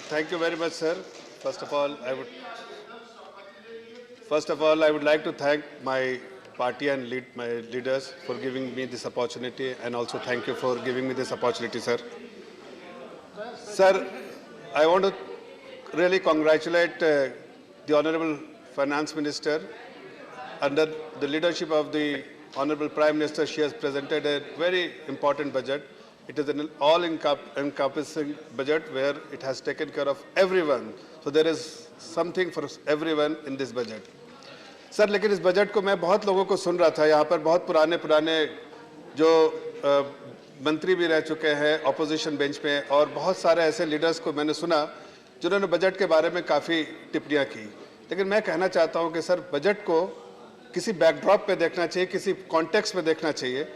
Thank you very much, sir. First of all, I would I would like to thank my party and my leaders for giving me this opportunity, and also thank you for giving me this opportunity, sir. Sir, I want to really congratulate the Honorable Finance Minister. Under the leadership of the Honorable Prime Minister, she has presented a very important budget. It is an all-encompassing budget where it has taken care of everyone. So there is something for everyone in this budget. Sir, लेकिन इस budget को मैं बहुत लोगों को सुन रहा था, यहाँ पर बहुत पुराने जो मंत्री भी रह चुके हैं ऑपोजिशन बेंच पे, और बहुत सारे ऐसे लीडर्स को मैंने सुना जिन्होंने बजट के बारे में काफ़ी टिप्पणियाँ की। लेकिन मैं कहना चाहता हूँ कि सर, बजट को किसी बैकड्रॉप पे देखना चाहिए, किसी कॉन्टेक्स्ट में देखना चाहिए।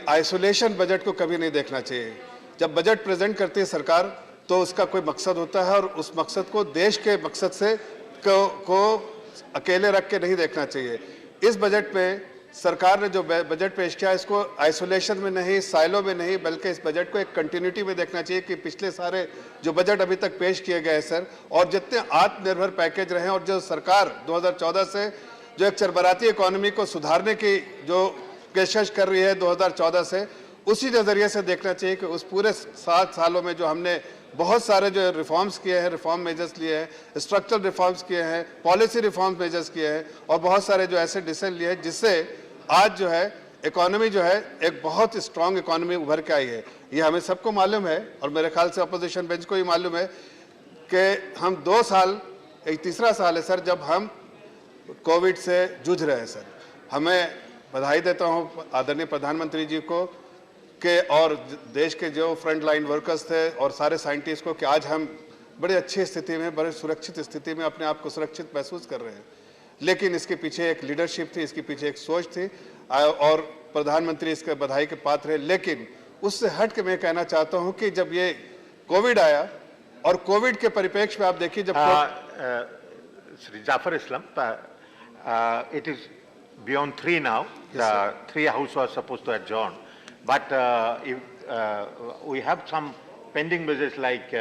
आइसोलेशन बजट को कभी नहीं देखना चाहिए। जब बजट प्रेजेंट करती है सरकार तो उसका कोई मकसद होता है, और उस मकसद को देश के मकसद से को अकेले रख के नहीं देखना चाहिए। इस बजट में सरकार ने जो बजट पेश किया, इसको आइसोलेशन में नहीं, साइलो में नहीं, बल्कि इस बजट को एक कंटिन्यूटी में देखना चाहिए कि पिछले सारे जो बजट अभी तक पेश किए गए सर, और जितने आत्मनिर्भर पैकेज रहे, और जो सरकार 2014 से जो एक चरबराती इकोनॉमी को सुधारने की जो पेशकश कर रही है 2014 से, उसी नज़रिए से देखना चाहिए कि उस पूरे 7 सालों में जो हमने बहुत सारे जो रिफॉर्म्स किए हैं, रिफॉर्म मेजर्स लिए हैं, स्ट्रक्चरल रिफॉर्म्स किए हैं, पॉलिसी रिफॉर्म मेजर्स किए हैं, और बहुत सारे जो ऐसे डिसीजन लिए हैं जिससे आज जो है इकोनॉमी जो है एक बहुत स्ट्रांग इकोनॉमी उभर के आई है। ये हमें सबको मालूम है, और मेरे ख्याल से अपोजिशन बेंच को ही मालूम है कि हम 2 साल, एक तीसरा साल है सर, जब हम कोविड से जूझ रहे हैं। सर, हमें बधाई देता हूँ आदरणीय प्रधानमंत्री जी को के और देश के जो फ्रंट लाइन वर्कर्स थे और सारे साइंटिस्ट को कि आज हम बड़ी अच्छी स्थिति में, बड़े सुरक्षित स्थिति में अपने आप को सुरक्षित महसूस कर रहे हैं। लेकिन इसके पीछे एक लीडरशिप थी, इसके पीछे एक सोच थी, और प्रधानमंत्री इसके बधाई के पात्र है। लेकिन उससे हट के मैं कहना चाहता हूँ कि जब ये कोविड आया, और कोविड के परिप्रेक्ष्य में आप देखिए जब Sri Jafar Islam, it is beyond 3 now. Yes, The 3 House was supposed to adjourn. But if, we have some pending business like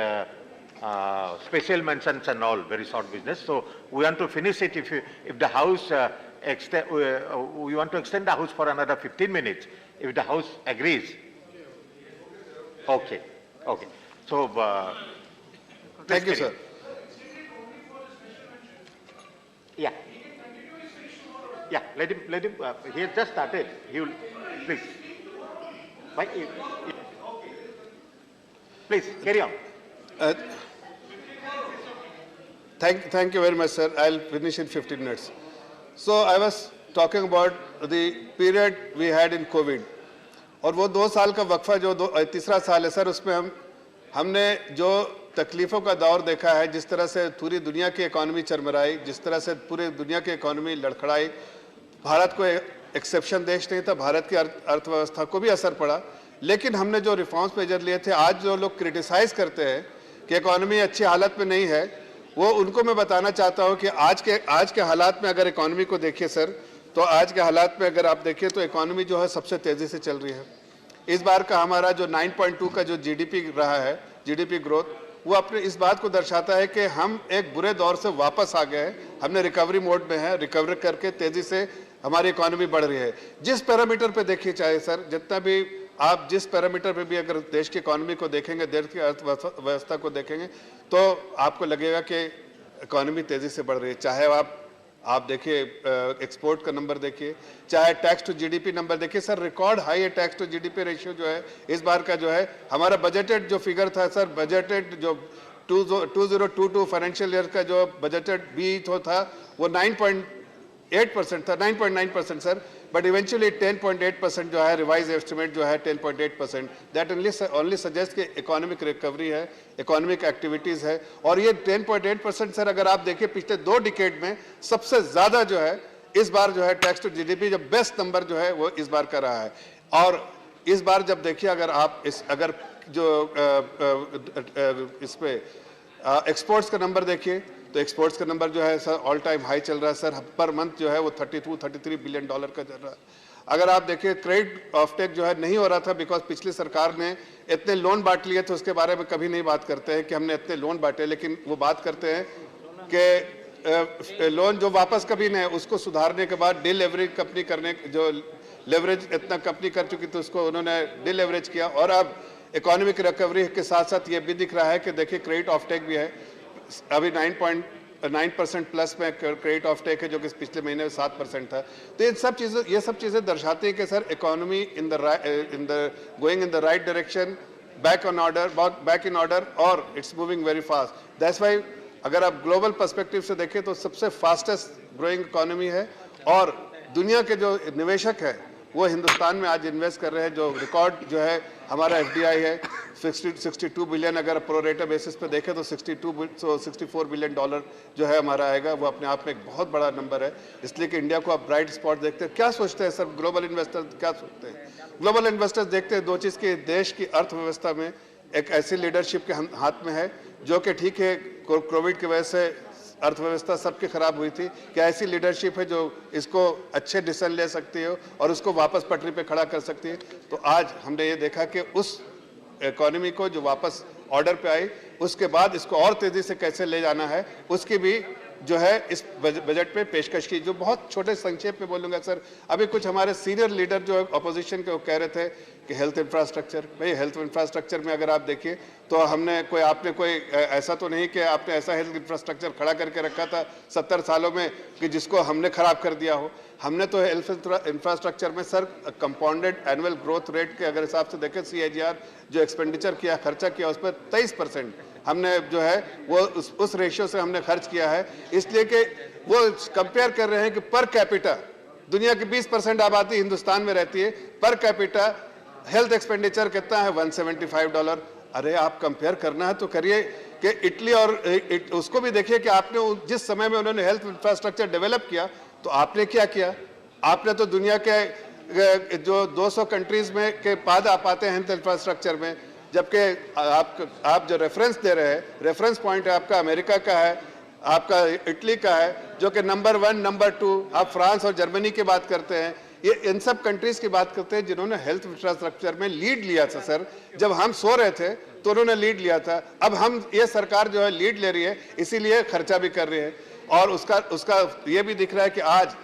special mentions and all, very short business. So we want to finish it. If the House we want to extend the House for another 15 minutes. If the House agrees. Okay. Okay. So thank you, sir. Yeah. Yeah. Let him. He has just started. He will. Please. Please carry on. Thank you very much, sir. I'll finish in 15 minutes. So I was talking about the period we had in COVID, और वो 2 साल का वक्फा जो तीसरा साल है sir, उसमें हमने जो तकलीफ़ों का दौर देखा है, जिस तरह से पूरी दुनिया की इकॉनमी चरमराई, जिस तरह से पूरी दुनिया की इकॉनमी लड़खड़ाई, भारत को एक्सेप्शन देश नहीं था, भारत की अर्थव्यवस्था को भी असर पड़ा। लेकिन हमने जो रिफॉर्म्स मेजर लिए थे, आज जो लोग क्रिटिसाइज़ करते हैं कि इकॉनमी अच्छी हालत में नहीं है, वो उनको मैं बताना चाहता हूँ कि आज के हालात में अगर इकॉनमी को देखिए सर, तो आज के हालात में अगर आप देखिए तो इकॉनमी जो है सबसे तेज़ी से चल रही है। इस बार का हमारा जो 9.2 का जो जीडीपी रहा है, जीडीपी ग्रोथ, वो अपने इस बात को दर्शाता है कि हम एक बुरे दौर से वापस आ गए हैं। हमने रिकवरी मोड में है, रिकवर करके तेज़ी से हमारी इकॉनमी बढ़ रही है। जिस पैरामीटर पे देखिए चाहे सर, जितना भी आप जिस पैरामीटर पे भी अगर देश की इकॉनमी को देखेंगे, देश की अर्थव्यवस्था को देखेंगे, तो आपको लगेगा कि इकॉनमी तेज़ी से बढ़ रही है। चाहे आप देखिए एक्सपोर्ट का नंबर देखिए, चाहे टैक्स टू जीडीपी नंबर देखिए सर, रिकॉर्ड हाई है टैक्स टू जीडीपी रेशियो जो है इस बार का जो है। हमारा बजटेड जो फिगर था सर, बजटेड जो 2022 फाइनेंशियल ईयर का जो बजटेड बी था वो 9.8% था, 9.9% सर, बट इवेंचुअली 10.8% जो है रिवाइज एस्टिमेट जो है 10.8%। दैट ओनली सजेस्ट कि इकोनॉमिक रिकवरी है, इकोनॉमिक एक्टिविटीज़ है। और ये 10.8% सर, अगर आप देखिए पिछले 2 डिकेड में सबसे ज़्यादा जो है इस बार जो है टैक्स टू जीडीपी जो बेस्ट नंबर जो है वो इस बार का रहा है। और इस बार जब देखिए अगर आप अगर जो इस पे एक्सपोर्ट्स का नंबर देखिए, तो एक्सपोर्ट्स का नंबर जो है सर ऑल टाइम हाई चल रहा है सर। पर मंथ जो है वो $32-33 बिलियन का चल रहा है। अगर आप देखिए क्रेडिट ऑफटेक जो है नहीं हो रहा था बिकॉज पिछली सरकार ने इतने लोन बांट लिए थे, उसके बारे में कभी नहीं बात करते हैं कि हमने इतने लोन बांटे, लेकिन वो बात करते हैं कि लोन जो वापस कभी नहीं, उसको सुधारने के बाद डिलेवरेज कंपनी करने, जो लेवरेज इतना कंपनी कर चुकी थी उसको उन्होंने डिलेवरेज किया। और अब इकोनॉमिक रिकवरी के साथ साथ ये भी दिख रहा है कि देखिए क्रेडिट ऑफटेक भी है, अभी 9.9% प्लस में क्रेडिट ऑफटेक है, जो कि पिछले महीने में 7% था। तो ये सब चीज़ें दर्शाती है कि sir economy going in the right direction, back in order और it's moving very fast. That's why अगर आप ग्लोबल पर्सपेक्टिव से देखें तो सबसे फास्टेस्ट ग्रोइंग इकोनॉमी है, और दुनिया के जो निवेशक है वो हिंदुस्तान में आज इन्वेस्ट कर रहे हैं। जो रिकॉर्ड जो है हमारा एफडीआई है 62 बिलियन, अगर प्रो रेटा बेसिस पे देखें तो 64 बिलियन डॉलर जो है हमारा आएगा, वो अपने आप में एक बहुत बड़ा नंबर है। इसलिए कि इंडिया को आप ब्राइट स्पॉट देखते हैं। क्या सोचते हैं सर ग्लोबल इन्वेस्टर्स, क्या सोचते हैं? ग्लोबल इन्वेस्टर्स देखते हैं दो चीज़ की, देश की अर्थव्यवस्था में एक ऐसी लीडरशिप के हाथ में है जो कि ठीक है कोविड की वजह से अर्थव्यवस्था सबकी खराब हुई थी, क्या ऐसी लीडरशिप है जो इसको अच्छे डिसीजन ले सकती है और उसको वापस पटरी पे खड़ा कर सकती है। तो आज हमने ये देखा कि उस इकोनॉमी को जो वापस ऑर्डर पे आई, उसके बाद इसको और तेजी से कैसे ले जाना है, उसकी भी जो है इस बजट में पेशकश की। जो बहुत छोटे संक्षेप में बोलूँगा सर, अभी कुछ हमारे सीनियर लीडर जो अपोजिशन के वो कह रहे थे कि हेल्थ इंफ्रास्ट्रक्चर, भाई हेल्थ इंफ्रास्ट्रक्चर में अगर आप देखिए तो आपने कोई ऐसा तो नहीं कि आपने ऐसा हेल्थ इंफ्रास्ट्रक्चर खड़ा करके रखा था 70 सालों में कि जिसको हमने खराब कर दिया हो। हमने तो हेल्थ इंफ्रास्ट्रक्चर में sir compounded annual growth rate के अगर हिसाब से देखें, CAGR जो एक्सपेंडिचर किया, खर्चा किया, उस पर 23% हमने जो है वो उस रेशियो से हमने खर्च किया है। इसलिए कि वो कंपेयर कर रहे हैं कि पर कैपिटा दुनिया की 20% आबादी हिंदुस्तान में रहती है, पर कैपिटा हेल्थ एक्सपेंडिचर कितना है? $175। अरे आप कंपेयर करना है तो करिए कि इटली और उसको भी देखिए कि आपने जिस समय में उन्होंने हेल्थ इंफ्रास्ट्रक्चर डेवलप किया तो आपने क्या किया? आपने तो दुनिया के जो 200 कंट्रीज में के बाद आप आते हैं हेल्थ इंफ्रास्ट्रक्चर में, जबकि आप जो रेफरेंस दे रहे हैं, रेफरेंस पॉइंट है आपका अमेरिका का है, आपका इटली का है, जो कि नंबर 1 नंबर 2, आप फ्रांस और जर्मनी की बात करते हैं। ये इन सब कंट्रीज की बात करते हैं जिन्होंने हेल्थ इंफ्रास्ट्रक्चर में लीड लिया था सर। जब हम सो रहे थे तो उन्होंने लीड लिया था। अब ये सरकार जो है लीड ले रही है, इसीलिए खर्चा भी कर रही है। और उसका ये भी दिख रहा है कि आज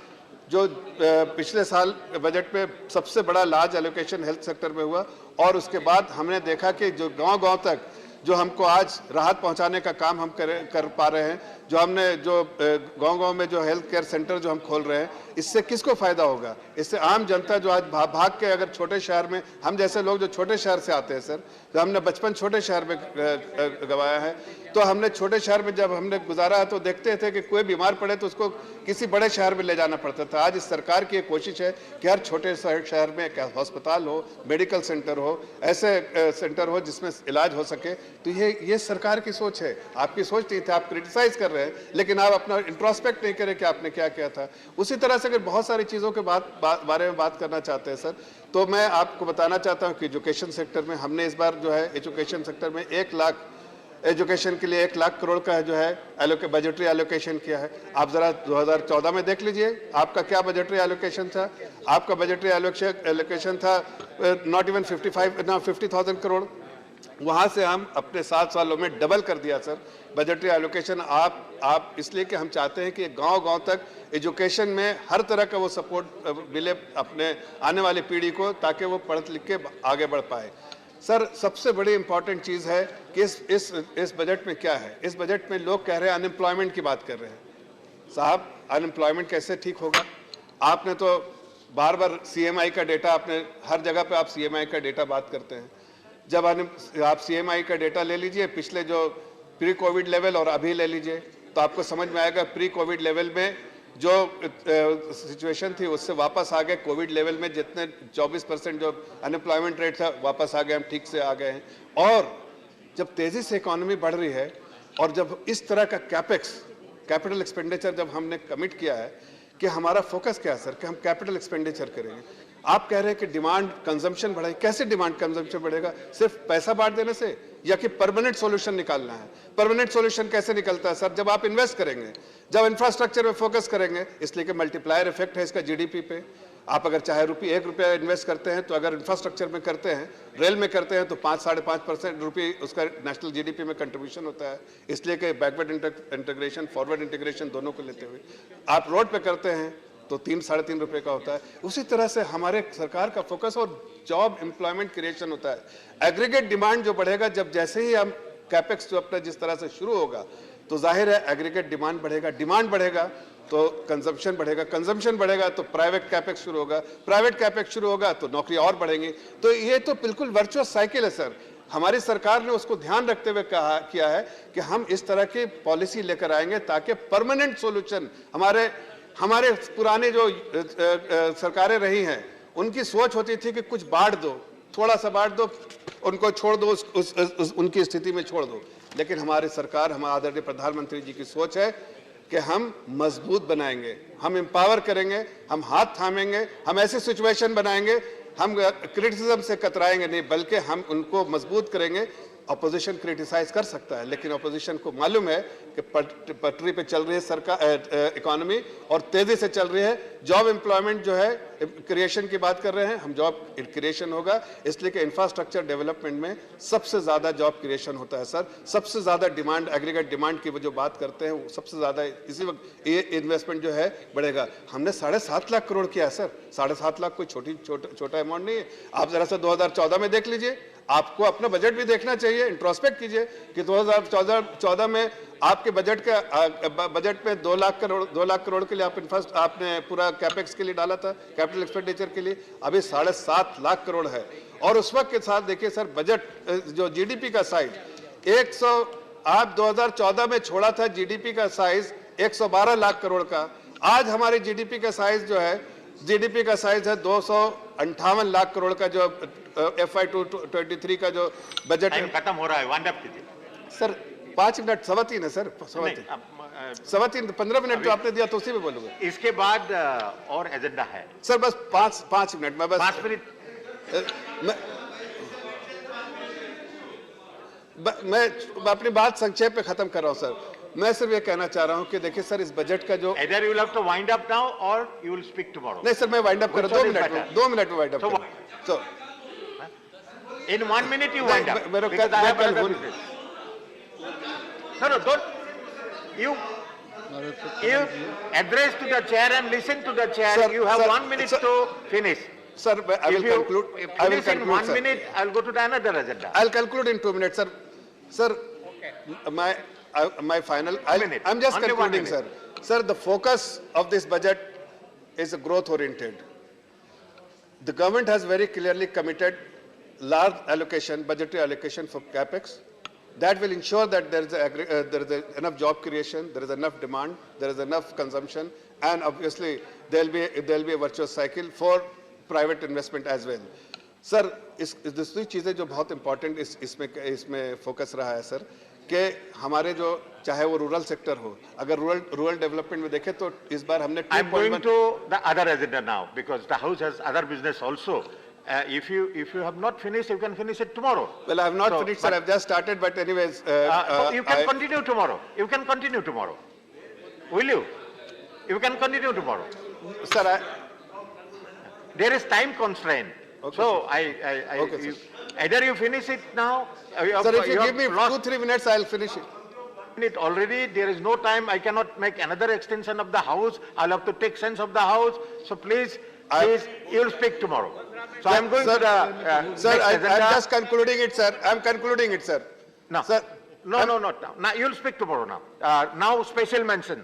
जो पिछले साल बजट में सबसे बड़ा लार्ज एलोकेशन हेल्थ सेक्टर में हुआ, और उसके बाद हमने देखा कि जो गांव-गांव तक जो हमको आज राहत पहुंचाने का काम हम कर पा रहे हैं, जो हमने जो गांव-गांव में जो हेल्थ केयर सेंटर जो हम खोल रहे हैं, इससे किसको फायदा होगा? इससे आम जनता जो आज भाग के अगर छोटे शहर में, हम जैसे लोग जो छोटे शहर से आते हैं सर, जो हमने बचपन छोटे शहर में गवाया है, तो हमने छोटे शहर में जब हमने गुजारा है तो देखते थे कि कोई बीमार पड़े तो उसको किसी बड़े शहर में ले जाना पड़ता था। आज इस सरकार की एक कोशिश है कि हर छोटे शहर में एक अस्पताल हो, मेडिकल सेंटर हो, ऐसे सेंटर हो जिसमें इलाज हो सके। तो ये सरकार की सोच है, आपकी सोच नहीं थी। आप क्रिटिसाइज कर रहे हैं लेकिन आप अपना इंट्रोस्पेक्ट नहीं करें कि आपने क्या किया था। उसी तरह से अगर बहुत सारी चीज़ों के बारे में बात करना चाहते हैं सर, तो मैं आपको बताना चाहता हूँ कि एजुकेशन सेक्टर में हमने इस बार जो है एजुकेशन सेक्टर में 1 लाख एजुकेशन के लिए 1 लाख करोड़ का जो है बजटरी एलोकेशन किया है। आप जरा 2014 में देख लीजिए आपका क्या बजटरी एलोकेशन था। आपका बजटरी एलोकेशन था नॉट इवन 50,000 करोड़। वहाँ से हम अपने 7 सालों में डबल कर दिया सर बजटरी एलोकेशन। आप इसलिए कि हम चाहते हैं कि गांव-गांव तक एजुकेशन में हर तरह का वो सपोर्ट मिले अपने आने वाली पीढ़ी को, ताकि वो पढ़ लिख के आगे बढ़ पाए। सर सबसे बड़ी इंपॉर्टेंट चीज़ है कि इस बजट में क्या है। इस बजट में लोग कह रहे हैं अनएम्प्लॉयमेंट की बात कर रहे हैं। साहब अनएम्प्लॉयमेंट कैसे ठीक होगा? आपने तो बार बार CMI का डेटा, आपने हर जगह पे आप CMI का डेटा बात करते हैं। जब आप CMI का डेटा ले लीजिए, पिछले जो प्री कोविड लेवल और अभी ले लीजिए, तो आपको समझ में आएगा प्री कोविड लेवल में जो सिचुएशन थी उससे वापस आ गए कोविड लेवल में। जितने 24% जो अनएम्प्लॉयमेंट रेट था वापस आ गए, हम ठीक से आ गए हैं। और जब तेज़ी से इकोनॉमी बढ़ रही है और जब इस तरह का कैपिटल एक्सपेंडिचर जब हमने कमिट किया है कि हमारा फोकस क्या है सर, कि हम कैपिटल एक्सपेंडिचर करेंगे। आप कह रहे हैं कि डिमांड कंजम्पशन बढ़ाए। कैसे डिमांड कंजम्पशन बढ़ेगा? सिर्फ पैसा बांट देने से, या कि परमानेंट सॉल्यूशन निकालना है? परमानेंट सॉल्यूशन कैसे निकलता है सर? जब आप इन्वेस्ट करेंगे, जब इंफ्रास्ट्रक्चर में फोकस करेंगे, इसलिए कि मल्टीप्लायर इफेक्ट है इसका GDP पे। आप अगर चाहे एक रुपया इन्वेस्ट करते हैं तो अगर इंफ्रास्ट्रक्चर में करते हैं, रेल में करते हैं तो 5-5.5% रुपये उसका नेशनल जीडीपी में कंट्रीब्यूशन होता है। इसलिए कि बैकवर्ड इंटीग्रेशन, फॉरवर्ड इंटीग्रेशन दोनों को लेते हुए आप रोड पे करते हैं तो 3-3.5 रुपए का होता है। उसी तरह से हमारे सरकार का फोकस और जॉब एम्प्लॉयमेंट क्रिएशन होता है। एग्रीगेट डिमांड जो बढ़ेगा, जब जैसे ही हम कैपेक्स जो अपना जिस तरह से शुरू होगा तो जाहिर है एग्रीगेट डिमांड बढ़ेगा, डिमांड बढ़ेगा तो कंजम्पशन बढ़ेगा, कंजम्पशन बढ़ेगा तो प्राइवेट कैपेक्स शुरू होगा, प्राइवेट कैपेक्स शुरू होगा तो नौकरी और बढ़ेंगी। तो ये तो बिल्कुल वर्चुअस साइकिल है सर। हमारी सरकार ने उसको ध्यान रखते हुए किया है कि हम इस तरह की पॉलिसी लेकर आएंगे ताकि परमानेंट सॉल्यूशन हमारे पुराने जो सरकारें रही हैं उनकी सोच होती थी कि कुछ बांट दो, थोड़ा सा बांट दो, उनको छोड़ दो, उनकी स्थिति में छोड़ दो। लेकिन हमारी सरकार, हमारे आदरणीय प्रधानमंत्री जी की सोच है कि हम मजबूत बनाएंगे, हम एम्पावर करेंगे, हम हाथ थामेंगे, हम ऐसे सिचुएशन बनाएंगे, हम क्रिटिसिज्म से कतराएंगे नहीं, बल्कि हम उनको मजबूत करेंगे। अपोजिशन क्रिटिसाइज कर सकता है, लेकिन अपोजिशन को मालूम है कि पटरी पे चल रही है सरकार, इकोनॉमी और तेजी से चल रही है। जॉब एम्प्लॉयमेंट जो है क्रिएशन की बात कर रहे हैं हम, जॉब क्रिएशन होगा, इसलिए कि इंफ्रास्ट्रक्चर डेवलपमेंट में सबसे ज्यादा जॉब क्रिएशन होता है सर। सबसे ज्यादा डिमांड, एग्रीगेट डिमांड की वो जो बात करते हैं, वो सबसे ज्यादा इसी वक्त ये इन्वेस्टमेंट जो है बढ़ेगा। हमने 7.5 लाख करोड़ किया है सर। 7.5 लाख कोई छोटा अमाउंट नहीं है। आप जरा सा 2014 में देख लीजिए, आपको अपना बजट भी देखना चाहिए, इंट्रोस्पेक्ट कीजिए कि 2014 में आपके बजट में 2 लाख करोड़ के लिए आपने पूरा कैपेक्स के लिए डाला था, कैपिटल एक्सपेंडिचर के लिए। अभी 7.5 लाख करोड़ है। और उस वक्त के साथ देखिए सर, बजट जो जीडीपी का साइज आप 2014 में छोड़ा था जीडीपी का साइज 112 लाख करोड़ का। आज हमारे जीडीपी का साइज जो है, जीडीपी का साइज है 258 लाख करोड़ का। जो FY 23 का जो बजट टाइम खत्म हो रहा है, वाइंड अप कीजिए सर। 5 मिनट, 3:15 है सर, 3:15 15 मिनट जो आपने दिया तो उसी में बोलूंगा। इसके बाद और एजेंडा है सर बस 5 मिनट में, बस 5 मिनट। मैं अपनी बात संक्षेप में खत्म कर रहा हूं सर। मैं सिर्फ ये कहना चाह रहा हूं कि देखिए सर, इस बजट का जो Either you will have to wind up now or you will speak tomorrow. नहीं सर, मैं वाइंड अप कर रहा हूं, 2 मिनट में वाइंड अप कर। सो In 1 minute you wind up. Because I have another business. No, don't. You address to the chair and listen to the chair. Sir, you have sir, 1 minute sir. to finish. Sir, I will If you conclude. finish in 1 minute, I will go to the another agenda. I'll conclude in 2 minutes, sir. Sir, my final. minute. I'm just Only 1 concluding, sir. minute. Sir, the focus of this budget is growth oriented. The government has very clearly committed large allocation, budgetary allocation for capex. That will ensure that there is enough job creation, there is enough demand, there is enough consumption, and obviously there will be a virtuous cycle for private investment as well. Sir, इस दूसरी चीज़ें जो बहुत important इसमें focus रहा है sir, कि हमारे जो चाहे वो रूरल सेक्टर हो, अगर रूरल डेवलपमेंट में देखें तो इस बार हमने I'm going to the other agenda now because the house has other business also. If you have not finished, you can finish it tomorrow. Well, I have not finished, sir. I've just started, but anyways. You can continue tomorrow. You can continue tomorrow. Will you? You can continue tomorrow. Sir, there is time constraint. Okay, so sir. Okay, either you finish it now. Sir, if you give me 2-3 minutes, I'll finish it. It already. There is no time. I cannot make another extension of the house. I'll have to take sense of the house. So please, you will speak tomorrow. So I'm going to the sir, next agenda. I'm just concluding it, sir. I'm concluding it, sir. No, Sir, no. Now you'll speak tomorrow. Now, now special mention.